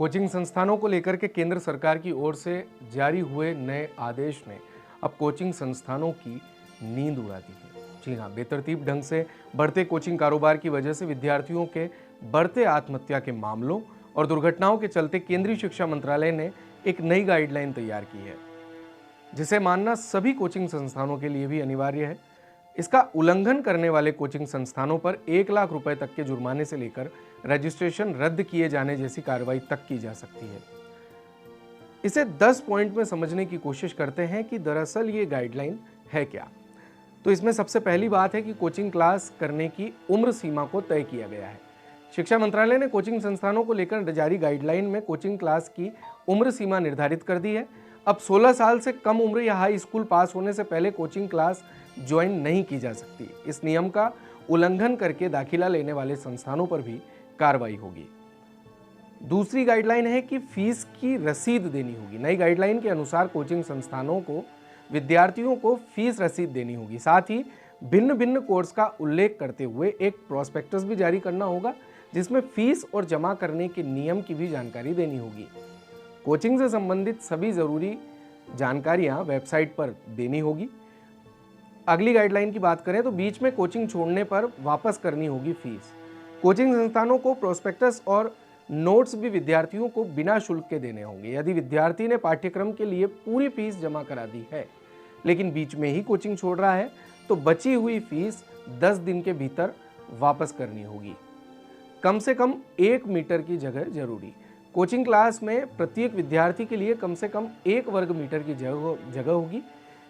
Coaching संस्थानों को लेकर के केंद्र सरकार की ओर से जारी हुए नए आदेश ने अब कोचिंग संस्थानों की नींद उड़ा दी है। जी हाँ, बेतरतीब ढंग से बढ़ते कोचिंग कारोबार की वजह से विद्यार्थियों के बढ़ते आत्महत्या के मामलों और दुर्घटनाओं के चलते केंद्रीय शिक्षा मंत्रालय ने एक नई गाइडलाइन तैयार की है, जिसे मानना सभी कोचिंग संस्थानों के लिए भी अनिवार्य है। इसका उल्लंघन करने वाले कोचिंग संस्थानों पर 1 लाख रुपए तक के जुर्माने से लेकर रजिस्ट्रेशन रद्द किए जाने जैसी कार्रवाई तक की जा सकती है। इसे 10 पॉइंट में समझने की कोशिश करते हैं कि दरअसल ये गाइडलाइन है क्या। तो इसमें सबसे पहली बात है कि कोचिंग क्लास करने की उम्र सीमा को तय किया गया है। शिक्षा मंत्रालय ने कोचिंग संस्थानों को लेकर जारी गाइडलाइन में कोचिंग क्लास की उम्र सीमा निर्धारित कर दी है। अब 16 साल से कम उम्र या हाई स्कूल पास होने से पहले कोचिंग क्लास ज्वाइन नहीं की जा सकती। इस नियम का उल्लंघन करके दाखिला लेने वाले संस्थानों पर भी कार्रवाई होगी। दूसरी गाइडलाइन है कि फीस की रसीद देनी होगी। नई गाइडलाइन के अनुसार कोचिंग संस्थानों को विद्यार्थियों को फीस रसीद देनी होगी। साथ ही भिन्न भिन्न कोर्स का उल्लेख करते हुए एक प्रोस्पेक्टस भी जारी करना होगा, जिसमें फीस और जमा करने के नियम की भी जानकारी देनी होगी। कोचिंग से संबंधित सभी जरूरी जानकारियां वेबसाइट पर देनी होगी। अगली गाइडलाइन की बात करें तो बीच में कोचिंग छोड़ने पर वापस करनी होगी फीस। कोचिंग संस्थानों को प्रोस्पेक्टस और नोट्स भी विद्यार्थियों को बिना शुल्क के देने होंगे। यदि विद्यार्थी ने पाठ्यक्रम के लिए पूरी फीस जमा करा दी है लेकिन बीच में ही कोचिंग छोड़ रहा है तो बची हुई फीस 10 दिन के भीतर वापस करनी होगी। कम से कम 1 मीटर की जगह जरूरी। कोचिंग क्लास में प्रत्येक विद्यार्थी के लिए कम से कम 1 वर्ग मीटर की जगह होगी।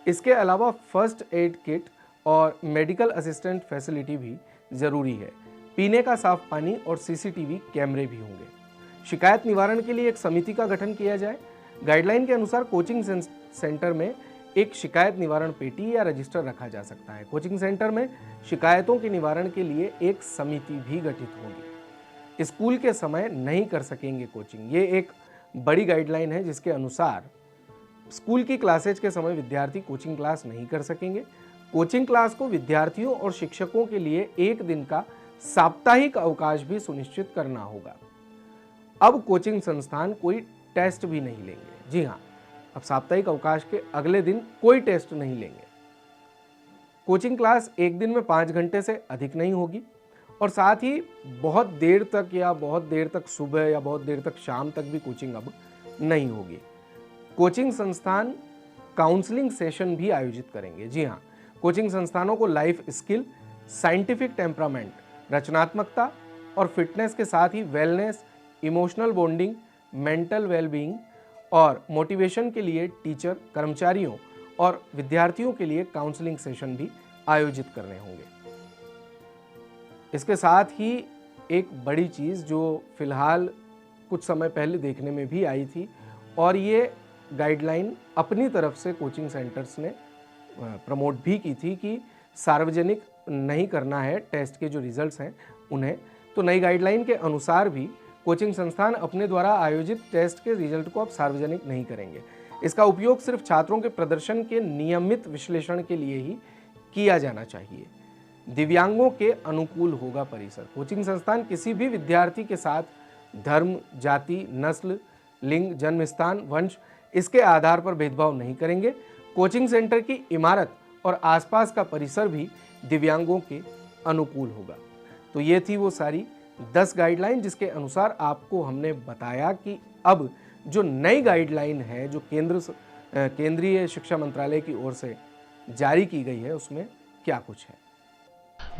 इसके अलावा फर्स्ट एड किट और मेडिकल असिस्टेंट फैसिलिटी भी जरूरी है। पीने का साफ पानी और सीसीटीवी कैमरे भी होंगे। शिकायत निवारण के लिए एक समिति का गठन किया जाए। गाइडलाइन के अनुसार कोचिंग सेंटर में एक शिकायत निवारण पेटी या रजिस्टर रखा जा सकता है। कोचिंग सेंटर में शिकायतों के निवारण के लिए एक समिति भी गठित होगी। स्कूल के समय नहीं कर सकेंगे कोचिंग। ये एक बड़ी गाइडलाइन है जिसके अनुसार स्कूल की क्लासेज के समय विद्यार्थी कोचिंग क्लास नहीं कर सकेंगे। कोचिंग क्लास को विद्यार्थियों और शिक्षकों के लिए 1 दिन का साप्ताहिक अवकाश भी सुनिश्चित करना होगा। अब कोचिंग संस्थान कोई टेस्ट भी नहीं लेंगे। जी हाँ, अब साप्ताहिक अवकाश के अगले दिन कोई टेस्ट नहीं लेंगे। कोचिंग क्लास 1 दिन में 5 घंटे से अधिक नहीं होगी और साथ ही बहुत देर तक सुबह या बहुत देर तक शाम तक भी कोचिंग अब नहीं होगी। कोचिंग संस्थान काउंसलिंग सेशन भी आयोजित करेंगे। जी हाँ, कोचिंग संस्थानों को लाइफ स्किल, साइंटिफिक टेम्परामेंट, रचनात्मकता और फिटनेस के साथ ही wellness, emotional bonding, mental wellbeing और मोटिवेशन के लिए टीचर, कर्मचारियों और विद्यार्थियों के लिए काउंसलिंग सेशन भी आयोजित करने होंगे। इसके साथ ही एक बड़ी चीज़ जो फिलहाल कुछ समय पहले देखने में भी आई थी और ये गाइडलाइन अपनी तरफ से कोचिंग सेंटर्स ने प्रमोट भी की थी कि सार्वजनिक नहीं करना है टेस्ट के जो रिजल्ट्स हैं उन्हें। तो नई गाइडलाइन के अनुसार भी कोचिंग संस्थान अपने द्वारा आयोजित टेस्ट के रिजल्ट को अब सार्वजनिक नहीं करेंगे। इसका उपयोग सिर्फ छात्रों के प्रदर्शन के नियमित विश्लेषण के लिए ही किया जाना चाहिए। दिव्यांगों के अनुकूल होगा परिसर। कोचिंग संस्थान किसी भी विद्यार्थी के साथ धर्म, जाति, नस्ल, लिंग, जन्म स्थान, वंश इसके आधार पर भेदभाव नहीं करेंगे। कोचिंग सेंटर की इमारत और आसपास का परिसर भी दिव्यांगों के अनुकूल होगा। तो ये थी वो सारी 10 गाइडलाइन जिसके अनुसार आपको हमने बताया कि अब जो नई गाइडलाइन है जो केंद्रीय शिक्षा मंत्रालय की ओर से जारी की गई है उसमें क्या कुछ है।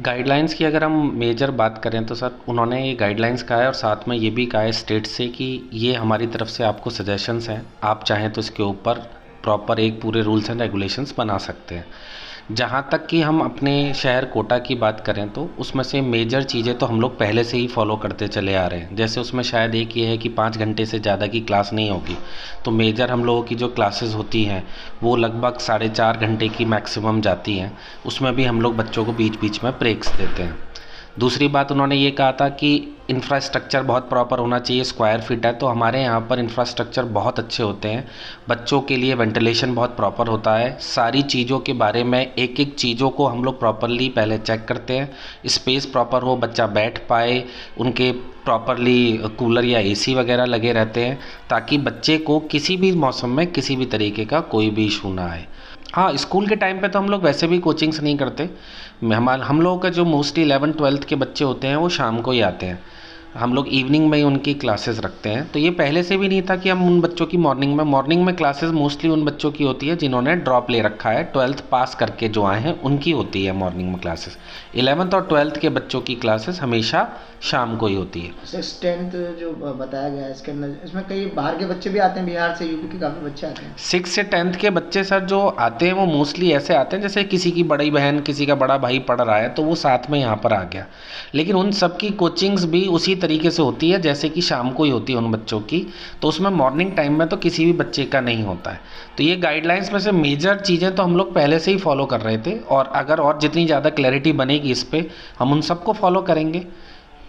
गाइडलाइंस की अगर हम मेजर बात करें तो सर उन्होंने ये गाइडलाइंस कहा है और साथ में ये भी कहा है स्टेट से कि ये हमारी तरफ से आपको सजेशंस हैं, आप चाहें तो इसके ऊपर प्रॉपर एक पूरे रूल्स एंड रेगुलेशंस बना सकते हैं। जहाँ तक कि हम अपने शहर कोटा की बात करें तो उसमें से मेजर चीज़ें तो हम लोग पहले से ही फॉलो करते चले आ रहे हैं। जैसे उसमें शायद एक ये है कि 5 घंटे से ज़्यादा की क्लास नहीं होगी, तो मेजर हम लोगों की जो क्लासेस होती हैं वो लगभग 4.5 घंटे की मैक्सिमम जाती हैं। उसमें भी हम लोग बच्चों को बीच बीच में ब्रेक्स देते हैं। दूसरी बात उन्होंने ये कहा था कि इंफ्रास्ट्रक्चर बहुत प्रॉपर होना चाहिए, स्क्वायर फीट है, तो हमारे यहाँ पर इंफ्रास्ट्रक्चर बहुत अच्छे होते हैं। बच्चों के लिए वेंटिलेशन बहुत प्रॉपर होता है। सारी चीज़ों के बारे में एक एक चीज़ों को हम लोग प्रॉपरली पहले चेक करते हैं। स्पेस प्रॉपर हो, बच्चा बैठ पाए, उनके प्रॉपरली कूलर या एसी वगैरह लगे रहते हैं, ताकि बच्चे को किसी भी मौसम में किसी भी तरीके का कोई भी इशू ना आए। हाँ, स्कूल के टाइम पे तो हम लोग वैसे भी कोचिंग्स नहीं करते। हम लोगों का जो मोस्टली 11th-12th के बच्चे होते हैं वो शाम को ही आते हैं। हम लोग इवनिंग में ही उनकी क्लासेस रखते हैं। तो ये पहले से भी नहीं था कि हम उन बच्चों की मॉर्निंग में क्लासेस मोस्टली उन बच्चों की होती है जिन्होंने ड्रॉप ले रखा है। 12th पास करके जो आए हैं उनकी होती है मॉर्निंग में क्लासेस। 11th और 12th के बच्चों की क्लासेस हमेशा शाम को ही होती है। 6th 10th जो बताया गया है इसके अंदर, इसमें कई बाहर के बच्चे भी आते हैं, बिहार से, यूपी के काफ़ी बच्चे आते हैं। 6 से 10th के बच्चे सर जो आते हैं वो मोस्टली ऐसे आते हैं जैसे किसी की बड़ी बहन, किसी का बड़ा भाई पढ़ रहा है तो वो साथ में यहाँ पर आ गया। लेकिन उन सब की कोचिंग्स भी उसी तरीके से होती है जैसे कि शाम को ही होती है उन बच्चों की। तो उसमें मॉर्निंग टाइम में तो किसी भी बच्चे का नहीं होता है। तो ये गाइडलाइंस में से मेजर चीज़ें तो हम लोग पहले से ही फॉलो कर रहे थे, और अगर और जितनी ज़्यादा क्लैरिटी बनेगी इस पर हम उन सबको फॉलो करेंगे।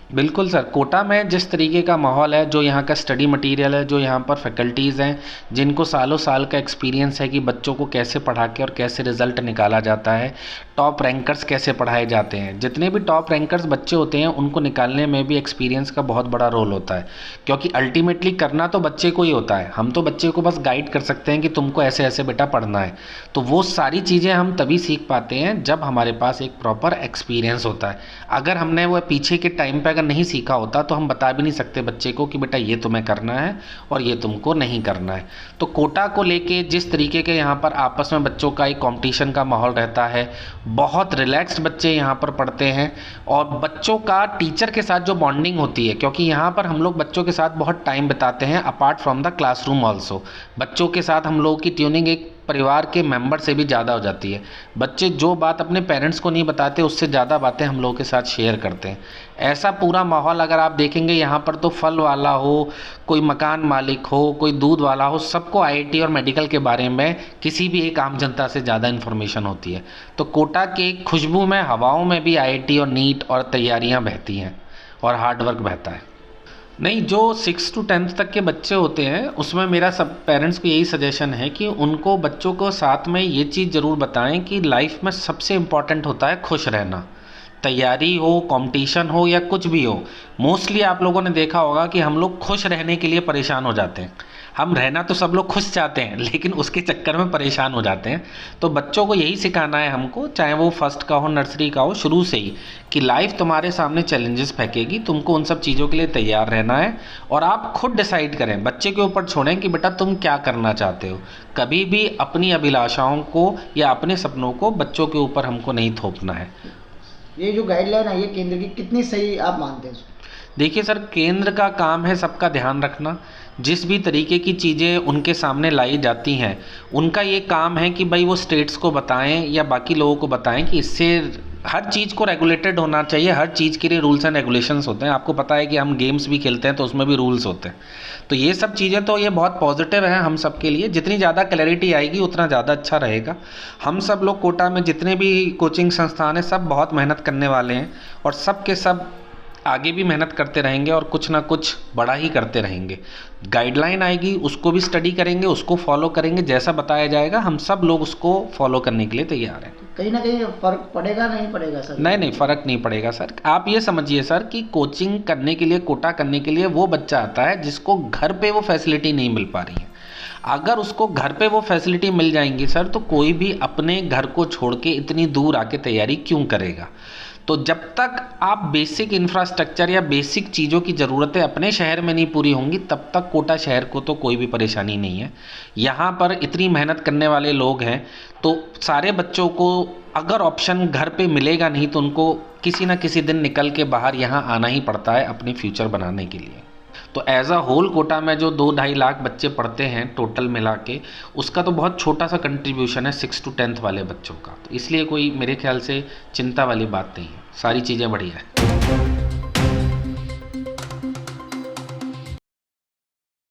बिल्कुल सर, कोटा में जिस तरीके का माहौल है, जो यहाँ का स्टडी मटेरियल है, जो यहाँ पर फैकल्टीज़ हैं जिनको सालों साल का एक्सपीरियंस है कि बच्चों को कैसे पढ़ा के और कैसे रिज़ल्ट निकाला जाता है, टॉप रैंकर्स कैसे पढ़ाए जाते हैं। जितने भी टॉप रैंकर्स बच्चे होते हैं उनको निकालने में भी एक्सपीरियंस का बहुत बड़ा रोल होता है, क्योंकि अल्टीमेटली करना तो बच्चे को ही होता है। हम तो बच्चे को बस गाइड कर सकते हैं कि तुमको ऐसे ऐसे बेटा पढ़ना है। तो वो सारी चीज़ें हम तभी सीख पाते हैं जब हमारे पास एक प्रॉपर एक्सपीरियंस होता है। अगर हमने वो पीछे के टाइम पे अगर नहीं सीखा होता तो हम बता भी नहीं सकते बच्चे को कि बेटा ये तुम्हें करना है और ये तुमको नहीं करना है। तो कोटा को लेके जिस तरीके के यहाँ पर आपस में बच्चों का एक कंपटीशन का माहौल रहता है, बहुत रिलैक्स्ड बच्चे यहाँ पर पढ़ते हैं, और बच्चों का टीचर के साथ जो बॉन्डिंग होती है, क्योंकि यहाँ पर हम लोग बच्चों के साथ बहुत टाइम बिताते हैं apart from the classroom also. बच्चों के साथ हम लोगों की ट्यूनिंग एक परिवार के मेंबर से भी ज़्यादा हो जाती है। बच्चे जो बात अपने पेरेंट्स को नहीं बताते उससे ज़्यादा बातें हम लोगों के साथ शेयर करते हैं। ऐसा पूरा माहौल अगर आप देखेंगे यहाँ पर, तो फल वाला हो, कोई मकान मालिक हो, कोई दूध वाला हो, सबको आईआईटी और मेडिकल के बारे में किसी भी एक आम जनता से ज़्यादा इन्फॉर्मेशन होती है। तो कोटा के खुशबू में, हवाओं में भी आईआईटी और नीट और तैयारियाँ बहती हैं और हार्डवर्क बहता है। नहीं, जो 6 to 10th तक के बच्चे होते हैं उसमें मेरा सब पेरेंट्स को यही सजेशन है कि उनको बच्चों को साथ में ये चीज़ ज़रूर बताएं कि लाइफ में सबसे इम्पॉर्टेंट होता है खुश रहना। तैयारी हो, कंपटीशन हो या कुछ भी हो, मोस्टली आप लोगों ने देखा होगा कि हम लोग खुश रहने के लिए परेशान हो जाते हैं। हम रहना तो सब लोग खुश चाहते हैं लेकिन उसके चक्कर में परेशान हो जाते हैं। तो बच्चों को यही सिखाना है हमको, चाहे वो फर्स्ट का हो, नर्सरी का हो, शुरू से ही, कि लाइफ तुम्हारे सामने चैलेंजेस फेंकेगी, तुमको उन सब चीज़ों के लिए तैयार रहना है और आप खुद डिसाइड करें, बच्चे के ऊपर छोड़ें कि बेटा तुम क्या करना चाहते हो। कभी भी अपनी अभिलाषाओं को या अपने सपनों को बच्चों के ऊपर हमको नहीं थोपना है। ये जो गाइडलाइन है ये केंद्र की कितनी सही आप मानते हैं? देखिए सर, केंद्र का काम है सबका ध्यान रखना। जिस भी तरीके की चीज़ें उनके सामने लाई जाती हैं, उनका ये काम है कि भाई वो स्टेट्स को बताएं या बाकी लोगों को बताएं कि इससे हर चीज़ को रेगुलेटेड होना चाहिए। हर चीज़ के लिए रूल्स एंड रेगुलेशंस होते हैं। आपको पता है कि हम गेम्स भी खेलते हैं तो उसमें भी रूल्स होते हैं। तो ये सब चीज़ें तो ये बहुत पॉजिटिव है हम सब के लिए। जितनी ज़्यादा क्लैरिटी आएगी उतना ज़्यादा अच्छा रहेगा। हम सब लोग कोटा में जितने भी कोचिंग संस्थान हैं सब बहुत मेहनत करने वाले हैं और सब के सब आगे भी मेहनत करते रहेंगे और कुछ ना कुछ बड़ा ही करते रहेंगे। गाइडलाइन आएगी उसको भी स्टडी करेंगे, उसको फॉलो करेंगे, जैसा बताया जाएगा हम सब लोग उसको फॉलो करने के लिए तैयार हैं। कहीं ना कहीं फ़र्क पड़ेगा, नहीं पड़ेगा सर? नहीं, फ़र्क नहीं पड़ेगा सर। आप ये समझिए सर कि कोचिंग करने के लिए, कोटा करने के लिए वो बच्चा आता है जिसको घर पे वो फैसिलिटी नहीं मिल पा रही है। अगर उसको घर पे वो फैसिलिटी मिल जाएंगी सर, तो कोई भी अपने घर को छोड़ के इतनी दूर आके तैयारी क्यों करेगा। तो जब तक आप बेसिक इंफ्रास्ट्रक्चर या बेसिक चीज़ों की ज़रूरतें अपने शहर में नहीं पूरी होंगी, तब तक कोटा शहर को तो कोई भी परेशानी नहीं है। यहाँ पर इतनी मेहनत करने वाले लोग हैं, तो सारे बच्चों को अगर ऑप्शन घर पे मिलेगा नहीं तो उनको किसी ना किसी दिन निकल के बाहर यहाँ आना ही पड़ता है अपनी फ्यूचर बनाने के लिए। तो एज अ होल कोटा में जो 2-2.5 लाख बच्चे पढ़ते हैं टोटल मिला के, उसका तो बहुत छोटा सा कंट्रीब्यूशन है 6 to 10th वाले बच्चों का। तो इसलिए कोई मेरे ख्याल से चिंता वाली बात नहीं है, सारी चीज़ें बढ़िया है।